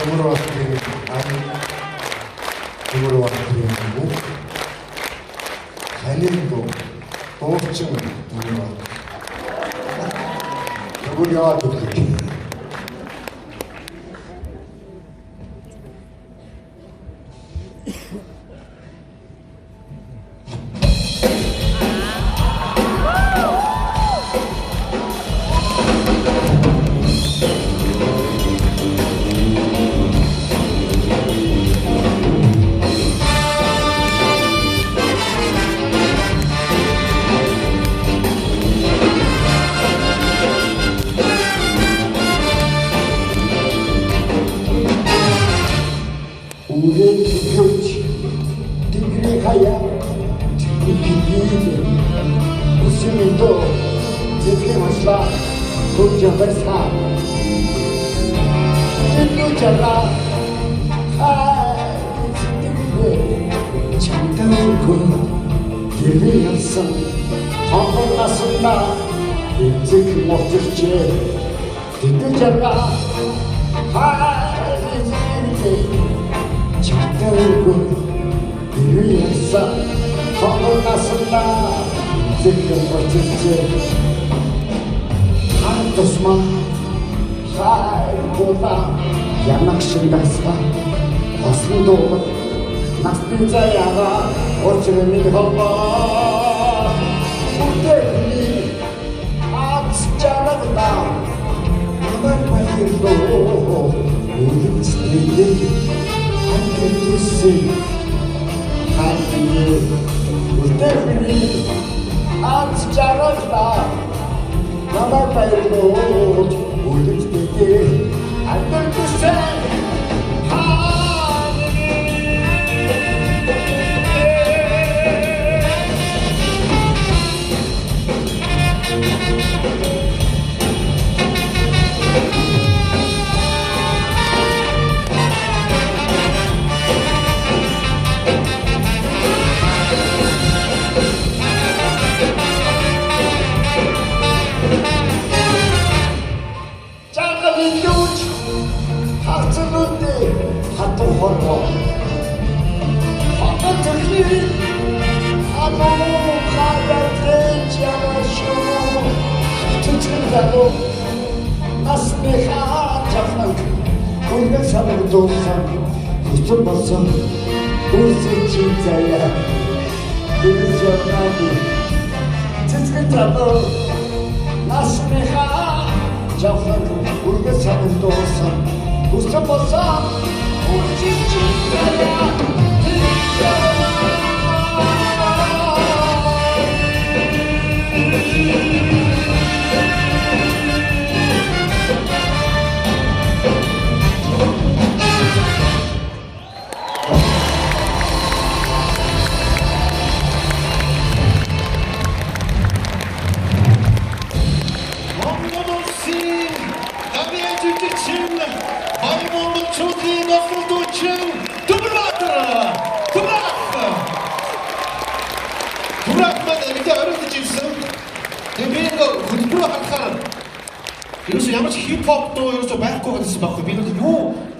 Төмөр болтыг төмөр болтыг ханин дуучин төмөр болт. Төмөр яваад үлдээ.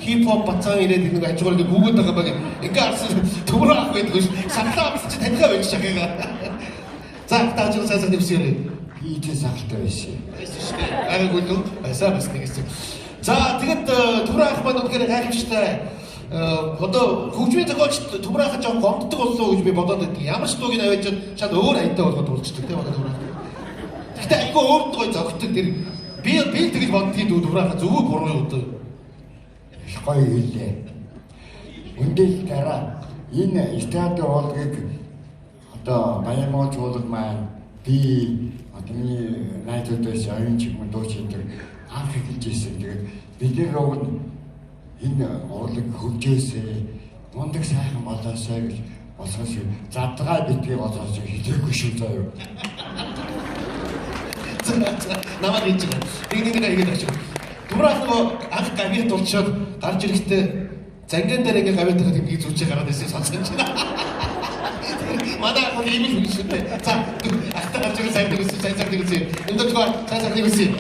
Хип-хоп батсан ирээд нэг ажигуул нэг гүгэд байгаа баг. Ингээ арсан төмөр авах гэдэг биш. Сахлаа авсан чи таньгаа байж шахаага. За тааж сайн нэмсээрэй. Би ч сахалтай байсан. Агай гүйлүү. Сайн бас нэгсэн. За тэгэд төмөр авах маань үнэхээр гайхамшигтай. Одоо хөгжмийн зохиолч төмөр авах жоохон гомддог боллоо гэж би бодоод байдаг. Ямар ч дууг навьж чад өөр аянтаа болгоод дуулчихдаг тийм төмөр авах. Гэхдээ айгүй өөр дуу зогтдог тэр би тэгж боддгийг төмөр авах зөвөө буруу юу одоо гоё хэлээ. Үндэл дараа энэ стадио болгыг одоо Баянмооч уулаг маань би одны найзуудаас оюун чимээ дууч хийдэг анх хэлж ирсэн. Тэгээд бид нэр уг энэ уулаг хөгжөөсэй, мундаг сайхан болоосай гэж босгоос задгаа битгий босгоос хэлээгүй шүү заяа. Намайг хийж байгаа. Тэгнийг нэг ажиг. Тураад нөгөө анх гавьяат болчиход гарч ирэхдээ зангиан дээр ингээ гавьяат тахад ингээ зүүчээ гараад ирсэн сонсож байна. Манай хүн ийм л хүн шүү дээ. За ахтаа гарч ирсэн сайн дэгсэн. Энд дөрөв сайн дэгсэн.